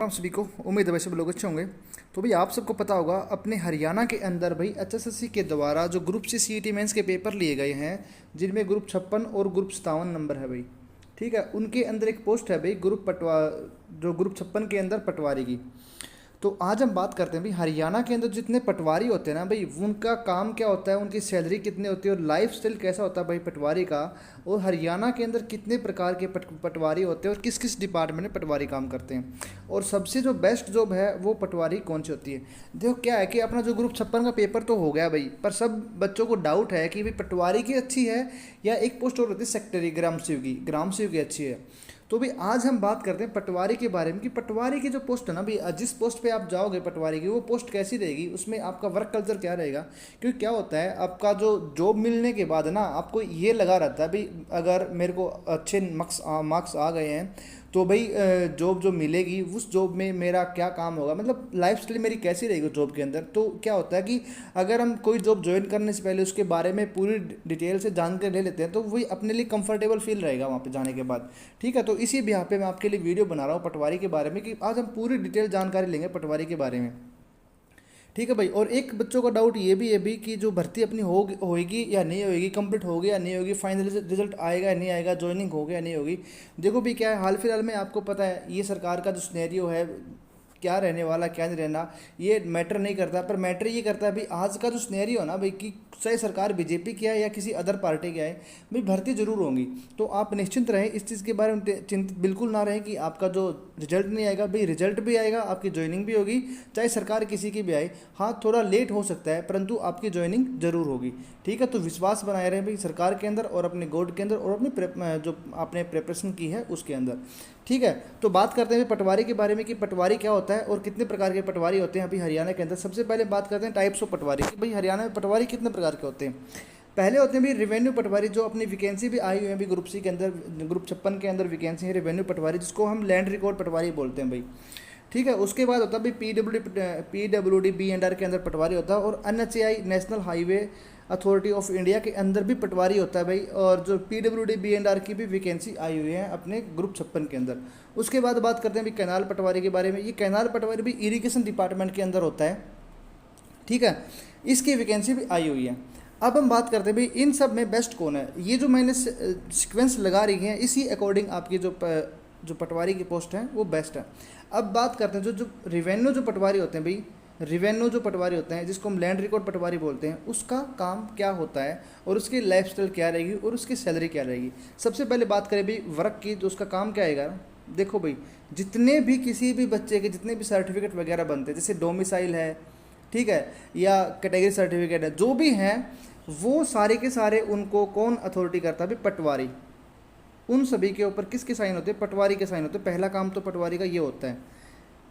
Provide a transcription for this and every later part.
आप सभी को उम्मीद है वैसे भी लोग अच्छे होंगे। तो भाई आप सबको पता होगा अपने हरियाणा के अंदर भाई एचएसएससी के द्वारा जो ग्रुप सी सीईटी मेंस के पेपर लिए गए हैं, जिनमें ग्रुप 56 और ग्रुप 57 नंबर है भाई। ठीक है, उनके अंदर एक पोस्ट है भाई जो ग्रुप 56 के अंदर पटवारी की। तो आज हम बात करते हैं भाई हरियाणा के अंदर जितने पटवारी होते हैं ना भाई, उनका काम क्या होता है, उनकी सैलरी कितनी होती है और लाइफ स्टाइल कैसा होता है भाई पटवारी का। और हरियाणा के अंदर कितने प्रकार के पटवारी होते हैं और किस किस डिपार्टमेंट में पटवारी काम करते हैं, और सबसे जो बेस्ट जॉब है वो पटवारी कौन सी होती है। देखो क्या है कि अपना जो ग्रुप 56 का पेपर तो हो गया भाई, पर सब बच्चों को डाउट है कि भाई पटवारी की अच्छी है या एक पोस्ट और होती है सेक्रेटरी ग्राम सेवक की अच्छी है। तो भी आज हम बात करते हैं पटवारी के बारे में कि पटवारी की जो पोस्ट है ना भाई, जिस पोस्ट पे आप जाओगे पटवारी की, वो पोस्ट कैसी रहेगी, उसमें आपका वर्क कल्चर क्या रहेगा। क्योंकि क्या होता है, आपका जो जॉब मिलने के बाद ना आपको ये लगा रहता है भाई अगर मेरे को अच्छे मार्क्स आ गए हैं तो भाई जॉब जो मिलेगी उस जॉब में मेरा क्या काम होगा, मतलब लाइफ स्टाइल मेरी कैसी रहेगी जॉब के अंदर। तो क्या होता है कि अगर हम कोई जॉब ज्वाइन करने से पहले उसके बारे में पूरी डिटेल से जानकारी ले लेते हैं तो वही अपने लिए कंफर्टेबल फील रहेगा वहाँ पे जाने के बाद। ठीक है, तो इसी बिहार पे मैं आपके लिए वीडियो बना रहा हूँ पटवारी के बारे में कि आज हम पूरी डिटेल जानकारी लेंगे पटवारी के बारे में। ठीक है भाई, और एक बच्चों का डाउट ये भी है भी कि जो भर्ती अपनी होगी या नहीं होगी, कंप्लीट होगी या नहीं होगी, फाइनल रिजल्ट आएगा या नहीं आएगा, ज्वाइनिंग होगी या नहीं होगी। देखो भी क्या है, हाल फिलहाल में आपको पता है ये सरकार का जो सिनेरियो है, क्या रहने वाला क्या नहीं रहना ये मैटर नहीं करता, पर मैटर ये करता है भाई आज का जो सिनेरियो है ना भाई, कि चाहे सरकार बीजेपी की है या किसी अदर पार्टी की है भाई, भर्ती जरूर होंगी। तो आप निश्चिंत रहें, इस चीज़ के बारे में चिंतित बिल्कुल ना रहें कि आपका जो रिजल्ट नहीं आएगा भाई, रिजल्ट भी आएगा, आपकी ज्वाइनिंग भी होगी, चाहे सरकार किसी की भी आए। हाँ थोड़ा लेट हो सकता है परंतु आपकी ज्वाइनिंग जरूर होगी। ठीक है, तो विश्वास बनाए रहे भाई सरकार के अंदर और अपने गॉड के अंदर और अपनी जो आपने प्रिपरेशन की है उसके अंदर। ठीक है, तो बात करते हैं पटवारी के बारे में कि पटवारी क्या होता है और कितने प्रकार के पटवारी होते हैं अभी हरियाणा के अंदर। सबसे पहले बात करते हैं टाइप्स ऑफ पटवारी कि भाई हरियाणा में पटवारी कितने प्रकार के होते हैं। पहले होते हैं भाई रेवेन्यू पटवारी, जो अपनी वैकेंसी भी आई हुई है अभी ग्रुप सी के अंदर, ग्रुप 56 के अंदर वैकेंसी है रेवेन्यू पटवारी, जिसको हम लैंड रिकॉर्ड पटवारी बोलते हैं भाई। ठीक है, उसके बाद होता है भाई पीडब्ल्यूडी बी&आर के अंदर पटवारी होता है, और NHAI national highway authority of India के अंदर भी पटवारी होता है भाई, और जो पीडब्ल्यूडी बी&आर की भी वैकेंसी आई हुई है अपने ग्रुप 56 के अंदर। उसके बाद बात करते हैं भाई कैनाल पटवारी के बारे में। ये कैनाल पटवारी भी इरिगेशन डिपार्टमेंट के अंदर होता है। ठीक है, इसकी वैकेंसी भी आई हुई है। अब हम बात करते हैं भाई इन सब में बेस्ट कौन है। ये जो मैंने सीक्वेंस लगा रही है इसी अकॉर्डिंग आपकी जो पटवारी की पोस्ट है वो बेस्ट है। अब बात करते हैं जो रिवेन्यू जो पटवारी होते हैं भाई, रिवेन्यू जो पटवारी होते हैं जिसको हम लैंड रिकॉर्ड पटवारी बोलते हैं, उसका काम क्या होता है और उसकी लाइफस्टाइल क्या रहेगी और उसकी सैलरी क्या रहेगी। सबसे पहले बात करें भाई वर्क की, तो उसका काम क्या आएगा। देखो भाई जितने भी किसी भी बच्चे के जितने भी सर्टिफिकेट वगैरह बनते हैं, जैसे डोमिसाइल है, ठीक है, या कैटेगरी सर्टिफिकेट है, जो भी हैं वो सारे के सारे उनको कौन अथॉरिटी करता है भाई, पटवारी। उन सभी के ऊपर किसके साइन होते हैं, पटवारी के साइन होते हैं। पहला काम तो पटवारी का ये होता है।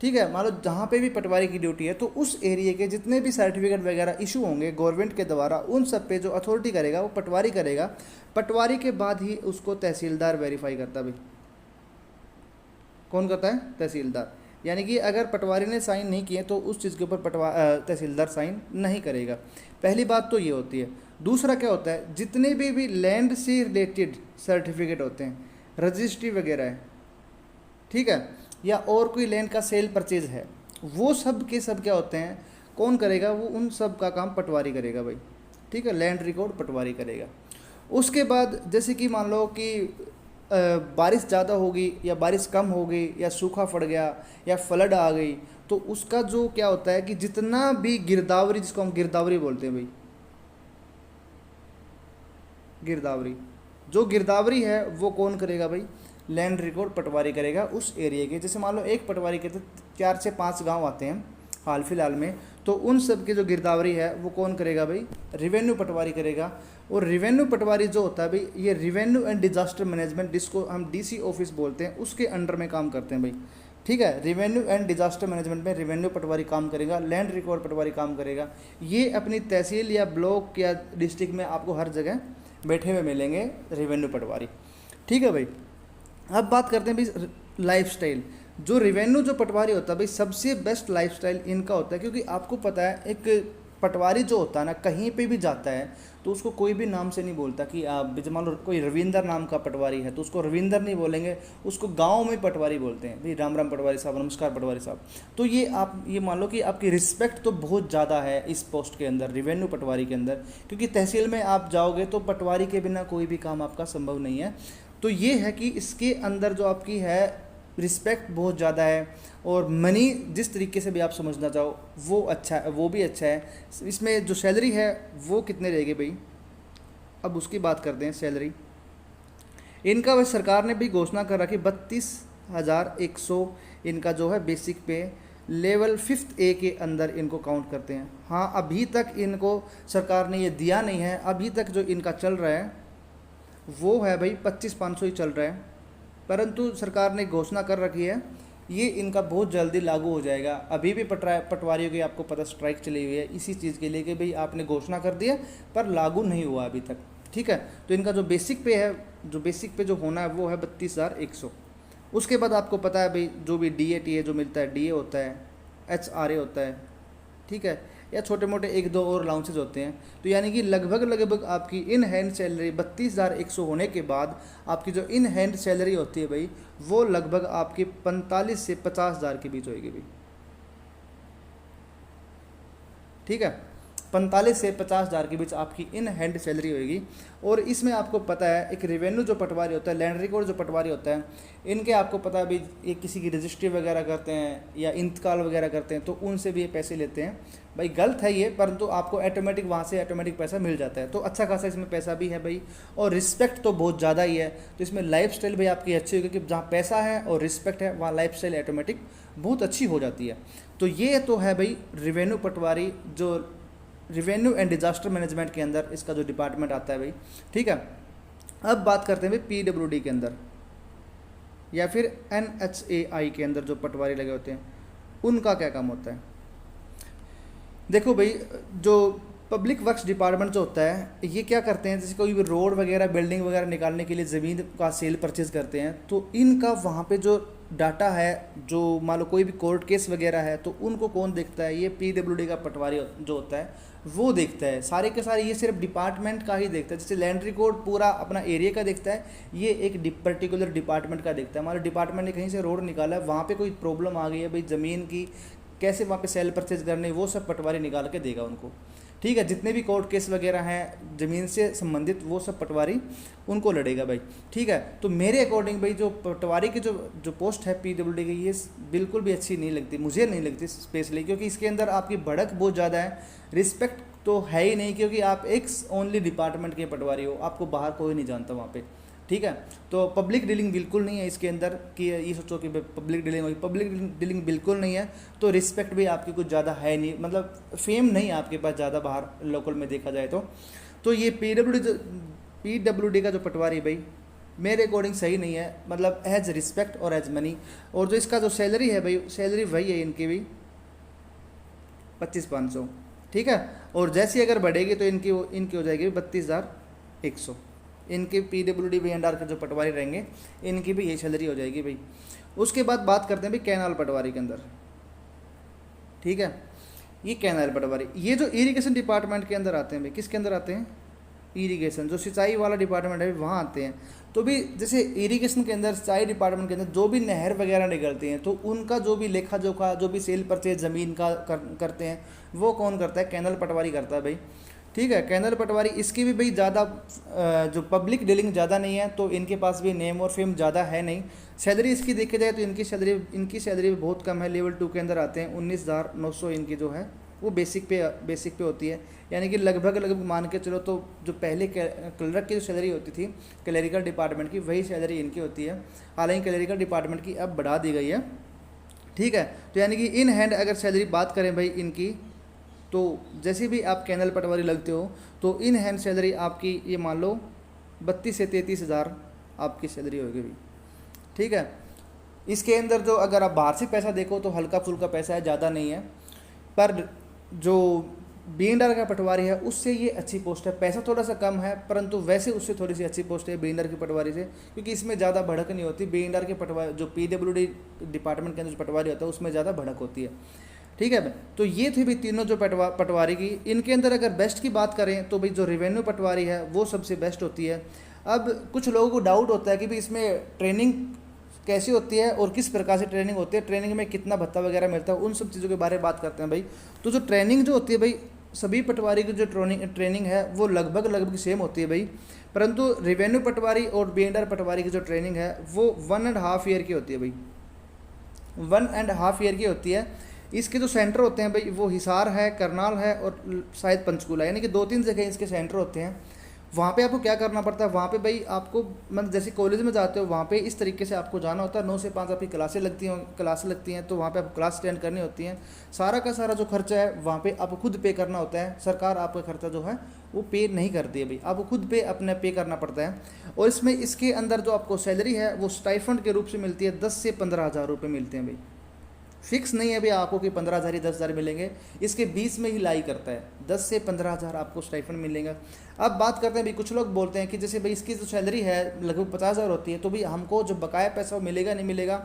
ठीक है, मान लो जहाँ पे भी पटवारी की ड्यूटी है तो उस एरिया के जितने भी सर्टिफिकेट वगैरह इशू होंगे गवर्नमेंट के द्वारा, उन सब पे जो अथॉरिटी करेगा वो पटवारी करेगा। पटवारी के बाद ही उसको तहसीलदार वेरीफाई करता है भाई। कौन करता है, तहसीलदार। यानी कि अगर पटवारी ने साइन नहीं किए तो उस चीज़ के ऊपर तहसीलदार साइन नहीं करेगा। पहली बात तो ये होती है। दूसरा क्या होता है, जितने भी लैंड से रिलेटेड सर्टिफिकेट होते हैं, रजिस्ट्री वगैरह है, ठीक है, या और कोई लैंड का सेल परचेज है, वो सब के सब क्या होते हैं, कौन करेगा, वो उन सब का काम पटवारी करेगा भाई। ठीक है, लैंड रिकॉर्ड पटवारी करेगा। उसके बाद जैसे कि मान लो कि बारिश ज़्यादा होगी या बारिश कम हो गई या सूखा पड़ गया या फ्लड आ गई, तो उसका जो क्या होता है कि जितना भी गिरदावरी, जिसको हम गिरदावरी बोलते हैं भाई, गिरदावरी, जो गिरदावरी है वो कौन करेगा भाई, लैंड रिकॉर्ड पटवारी करेगा उस एरिया के। जैसे मान लो एक पटवारी के तो 4 से 5 गांव आते हैं हाल फिलहाल में, तो उन सब के जो गिरदावरी है वो कौन करेगा भाई, रिवेन्यू पटवारी करेगा। और रिवेन्यू पटवारी जो होता है भाई, ये रिवेन्यू एंड डिजास्टर मैनेजमेंट, जिसको हम डीसी ऑफिस बोलते हैं, उसके अंडर में काम करते हैं भाई। ठीक है, रिवेन्यू एंड डिजास्टर मैनेजमेंट में रिवेन्यू पटवारी काम करेगा, लैंड रिकॉर्ड पटवारी काम करेगा। ये अपनी तहसील या ब्लॉक या डिस्ट्रिक्ट में आपको हर जगह बैठे हुए मिलेंगे रिवेन्यू पटवारी। ठीक है भाई, अब बात करते हैं भाई लाइफस्टाइल। जो रिवेन्यू जो पटवारी होता है भाई, सबसे बेस्ट लाइफस्टाइल इनका होता है, क्योंकि आपको पता है एक पटवारी जो होता है ना, कहीं पे भी जाता है तो उसको कोई भी नाम से नहीं बोलता कि आप, मान लो कोई रविंदर नाम का पटवारी है तो उसको रविंदर नहीं बोलेंगे, उसको गांव में पटवारी बोलते हैं, भाई राम राम पटवारी साहब, नमस्कार पटवारी साहब। तो ये आप ये मान लो कि आपकी रिस्पेक्ट तो बहुत ज़्यादा है इस पोस्ट के अंदर, रेवेन्यू पटवारी के अंदर, क्योंकि तहसील में आप जाओगे तो पटवारी के बिना कोई भी काम आपका संभव नहीं है। तो ये है कि इसके अंदर जो आपकी है रिस्पेक्ट बहुत ज़्यादा है, और मनी जिस तरीके से भी आप समझना चाहो वो अच्छा है, वो भी अच्छा है। इसमें जो सैलरी है वो कितने रहेगी भाई, अब उसकी बात करते हैं सैलरी। इनका वह सरकार ने भी घोषणा कर रखी 32,100 इनका जो है बेसिक पे, लेवल 5th A के अंदर इनको काउंट करते हैं। हाँ, अभी तक इनको सरकार ने ये दिया नहीं है, अभी तक जो इनका चल रहा है वो है भाई 25,500 ही चल रहा है, परंतु सरकार ने घोषणा कर रखी है ये इनका बहुत जल्दी लागू हो जाएगा। अभी भी पटवारियों की आपको पता स्ट्राइक चली हुई है इसी चीज़ के लिए कि भाई आपने घोषणा कर दिया पर लागू नहीं हुआ अभी तक, ठीक है। तो इनका जो बेसिक पे है, जो बेसिक पे जो होना है वो है 32,100। उसके बाद आपको पता है भाई जो भी DA जो मिलता है, DA होता है, HRA होता है, ठीक है, या छोटे मोटे एक दो और अलाउंसेज होते हैं। तो यानी कि लगभग आपकी इन हैंड सैलरी 32,100 होने के बाद आपकी जो इन हैंड सैलरी होती है भाई वो लगभग आपकी 45 से 50,000 के बीच होएगी भाई, ठीक है। 45 से 50,000 के बीच आपकी इन हैंड सैलरी होगी। और इसमें आपको पता है एक रेवेन्यू जो पटवारी होता है, लैंड रिकॉर्ड जो पटवारी होता है, इनके आपको पता है भाई ये किसी की रजिस्ट्री वगैरह करते हैं या इंतकाल वगैरह करते हैं तो उनसे भी ये पैसे लेते हैं भाई। गलत है ये, परंतु आपको ऑटोमेटिक वहाँ से ऑटोमेटिक पैसा मिल जाता है, तो अच्छा खासा इसमें पैसा भी है भाई। और रिस्पेक्ट तो बहुत ज़्यादा ही है, तो इसमें लाइफ स्टाइल भाई आपकी अच्छी होगी, क्योंकि जहाँ पैसा है और रिस्पेक्ट है वहाँ लाइफ स्टाइल ऑटोमेटिक बहुत अच्छी हो जाती है। तो ये तो है भाई रेवेन्यू पटवारी, जो रेवेन्यू एंड डिजास्टर मैनेजमेंट के अंदर इसका जो डिपार्टमेंट आता है भाई, ठीक है। अब बात करते हैं भाई PWD के अंदर या फिर NHAI के अंदर जो पटवारी लगे होते हैं उनका क्या काम होता है। देखो भाई, जो पब्लिक वर्क्स डिपार्टमेंट जो होता है ये क्या करते हैं, जैसे कोई भी रोड वगैरह बिल्डिंग वगैरह निकालने के लिए ज़मीन का सेल परचेज करते हैं, तो इनका वहाँ पे जो डाटा है, जो मान लो कोई भी कोर्ट केस वगैरह है तो उनको कौन देखता है, ये PWD का पटवारी जो होता है वो देखता है। सारे के सारे ये सिर्फ डिपार्टमेंट का ही देखता है। जैसे लैंड रिकॉर्ड पूरा अपना एरिया का देखता है, ये एक पर्टिकुलर डिपार्टमेंट का देखता है। मान लो डिपार्टमेंट ने कहीं से रोड निकाला है, वहाँ पे कोई प्रॉब्लम आ गई है भाई ज़मीन की, कैसे वहाँ पे सेल परचेज करने, वो सब पटवारी निकाल के देगा उनको, ठीक है। जितने भी कोर्ट केस वगैरह हैं ज़मीन से संबंधित वो सब पटवारी उनको लड़ेगा भाई, ठीक है। तो मेरे अकॉर्डिंग भाई जो पटवारी की जो पोस्ट है PWD की, ये बिल्कुल भी अच्छी नहीं लगती, मुझे नहीं लगती स्पेशली, क्योंकि इसके अंदर आपकी भड़क बहुत ज़्यादा है, रिस्पेक्ट तो है ही नहीं, क्योंकि आप एक ओनली डिपार्टमेंट के पटवारी हो, आपको बाहर कोई नहीं जानता वहाँ पे, ठीक है। तो पब्लिक डीलिंग बिल्कुल नहीं है इसके अंदर कि ये सोचो कि पब्लिक डीलिंग होगी, पब्लिक डीलिंग बिल्कुल नहीं है। तो रिस्पेक्ट भी आपकी कुछ ज़्यादा है नहीं, मतलब फेम नहीं है आपके पास ज़्यादा बाहर लोकल में देखा जाए तो ये PWD का जो पटवारी भाई मेरे अकॉर्डिंग सही नहीं है, मतलब एज रिस्पेक्ट और एज मनी। और जो इसका जो सैलरी है भाई, सैलरी वही है इनकी भी 25,500, ठीक है। और जैसी अगर बढ़ेगी तो इनकी हो जाएगी 32,100। इनके PWD VNR के जो पटवारी रहेंगे इनकी भी यही सैलरी हो जाएगी भाई। उसके बाद बात करते हैं भाई कैनाल पटवारी के अंदर, ठीक है। ये कैनाल पटवारी, ये जो इरिगेशन डिपार्टमेंट के अंदर आते हैं भाई, किसके अंदर आते हैं, इरिगेशन जो सिंचाई वाला डिपार्टमेंट है वहाँ आते हैं। तो भी जैसे इरिगेशन के अंदर, सिंचाई डिपार्टमेंट के अंदर जो भी नहर वगैरह निकलती हैं तो उनका जो भी लेखा जोखा, जो भी सेल परचेज ज़मीन का करते हैं वो कौन करता है, कैनाल पटवारी करता है भाई, ठीक है। कैनाल पटवारी इसकी भी भाई ज़्यादा जो पब्लिक डीलिंग ज़्यादा नहीं है, तो इनके पास भी नेम और फेम ज़्यादा है नहीं। सैलरी इसकी देखी जाए तो इनकी सैलरी भी बहुत कम है, लेवल 2 के अंदर आते हैं। 19,900 इनकी जो है वो बेसिक पे होती है, यानी कि लगभग मान के चलो तो जो पहले क्लर्क की जो सैलरी होती थी क्लरिकल डिपार्टमेंट की, वही सैलरी इनकी होती है। हालांकि क्लरिकल डिपार्टमेंट की अब बढ़ा दी गई है, ठीक है। तो यानी कि इन हैंड अगर सैलरी बात करें भाई इनकी, तो जैसे भी आप कैनल पटवारी लगते हो तो इन हैंड सैलरी आपकी ये मान लो 32 से 33,000 आपकी सैलरी होगी भाई, ठीक है। इसके अंदर जो अगर आप बाहर से पैसा देखो तो हल्का फुल्का पैसा है, ज़्यादा नहीं है। पर जो बीएनआर का पटवारी है उससे ये अच्छी पोस्ट है, पैसा थोड़ा सा कम है परंतु वैसे उससे थोड़ी सी अच्छी पोस्ट है बीएनआर की पटवारी से, क्योंकि इसमें ज़्यादा भड़क नहीं होती। बीएनआर के पटवारी जो PWD डिपार्टमेंट के अंदर जो पटवारी होता है उसमें ज़्यादा भड़क होती है। ठीक है भाई। तो ये थी भाई तीनों जो पटवारी की। इनके अंदर अगर बेस्ट की बात करें तो भाई जो रेवेन्यू पटवारी है वो सबसे बेस्ट होती है। अब कुछ लोगों को डाउट होता है कि भाई इसमें ट्रेनिंग कैसी होती है और किस प्रकार से ट्रेनिंग होती है, ट्रेनिंग में कितना भत्ता वगैरह मिलता है, उन सब चीज़ों के बारे में बात करते हैं भाई। तो जो ट्रेनिंग जो होती है भाई, सभी पटवारी की जो ट्रेनिंग है वो लगभग सेम होती है भाई, परंतु रेवेन्यू पटवारी और B&R पटवारी की जो ट्रेनिंग है वो 1.5 ईयर की होती है भाई, 1.5 ईयर की होती है। इसके जो सेंटर होते हैं भाई वो हिसार है, करनाल है और शायद पंचकूला, यानी कि 2-3 जगह इसके सेंटर होते हैं। वहाँ पे आपको क्या करना पड़ता है, वहाँ पे भाई आपको मतलब जैसे कॉलेज में जाते हो वहाँ पे इस तरीके से आपको जाना होता है। 9 से 5 आपकी क्लासें लगती हैं, तो वहाँ पे आपको क्लास अटेंड करनी होती हैं। सारा का सारा जो खर्चा है वहाँ पे आपको खुद पे करना होता है। सरकार आपका खर्चा जो है वो पे नहीं करती है भाई, आपको खुद पे अपने पे करना पड़ता है। और इसमें इसके अंदर जो आपको सैलरी है वो स्टाइफंड के रूप से मिलती है, 10 से 15 हज़ार रुपये मिलते हैं भाई। फिक्स नहीं है भाई आपको कि 15,000 ही 10,000 मिलेंगे, इसके बीच में ही लाई करता है, 10 से 15,000 आपको स्टाइफंड मिलेगा। अब बात करते हैं भाई, कुछ लोग बोलते हैं कि जैसे भाई इसकी जो सैलरी है लगभग 50,000 होती है, तो भाई हमको जो बकाया पैसा वो मिलेगा नहीं मिलेगा।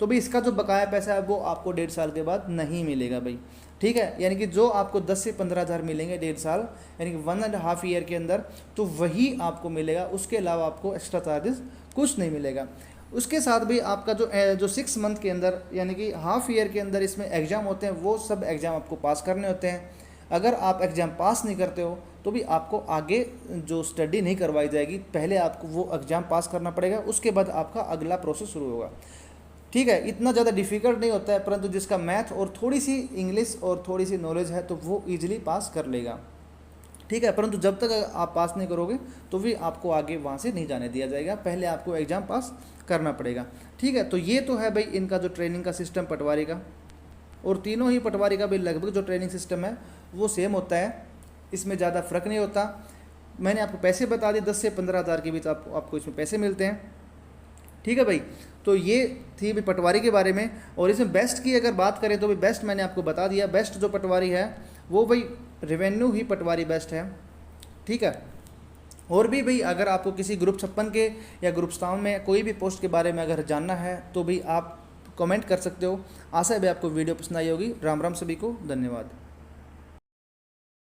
तो भाई इसका जो बकाया पैसा है वो आपको 1.5 साल के बाद नहीं मिलेगा भाई, ठीक है। यानी कि जो आपको 10 से 15,000 मिलेंगे 1.5 साल यानी कि 1.5 ईयर के अंदर, तो वही आपको मिलेगा, उसके अलावा आपको एक्स्ट्रा चार्जेस कुछ नहीं मिलेगा। उसके साथ भी आपका जो 6 मंथ के अंदर यानी कि हाफ ईयर के अंदर इसमें एग्ज़ाम होते हैं, वो सब एग्ज़ाम आपको पास करने होते हैं। अगर आप एग्ज़ाम पास नहीं करते हो तो भी आपको आगे जो स्टडी नहीं करवाई जाएगी, पहले आपको वो एग्ज़ाम पास करना पड़ेगा, उसके बाद आपका अगला प्रोसेस शुरू होगा, ठीक है। इतना ज़्यादा डिफ़िकल्ट नहीं होता है, परंतु जिसका मैथ और थोड़ी सी इंग्लिश और थोड़ी सी नॉलेज है तो वो ईजिली पास कर लेगा, ठीक है। परंतु जब तक आप पास नहीं करोगे तो भी आपको आगे वहाँ से नहीं जाने दिया जाएगा, पहले आपको एग्ज़ाम पास करना पड़ेगा, ठीक है। तो ये तो है भाई इनका जो ट्रेनिंग का सिस्टम पटवारी का, और तीनों ही पटवारी का भी लगभग जो ट्रेनिंग सिस्टम है वो सेम होता है, इसमें ज़्यादा फ़र्क नहीं होता। मैंने आपको पैसे बता दिए, 10 से 15,000 के बीच आपको इसमें पैसे मिलते हैं, ठीक है भाई। तो ये थी भाई पटवारी के बारे में। और इसमें बेस्ट की अगर बात करें तो भाई बेस्ट मैंने आपको बता दिया, बेस्ट जो पटवारी है वो भाई रेवेन्यू ही पटवारी बेस्ट है, ठीक है। और भी भाई अगर आपको किसी ग्रुप 56 के या ग्रुप 57 में कोई भी पोस्ट के बारे में अगर जानना है तो भाई आप कमेंट कर सकते हो। आशा है भाई आपको वीडियो पसंद आई होगी। राम राम सभी को, धन्यवाद।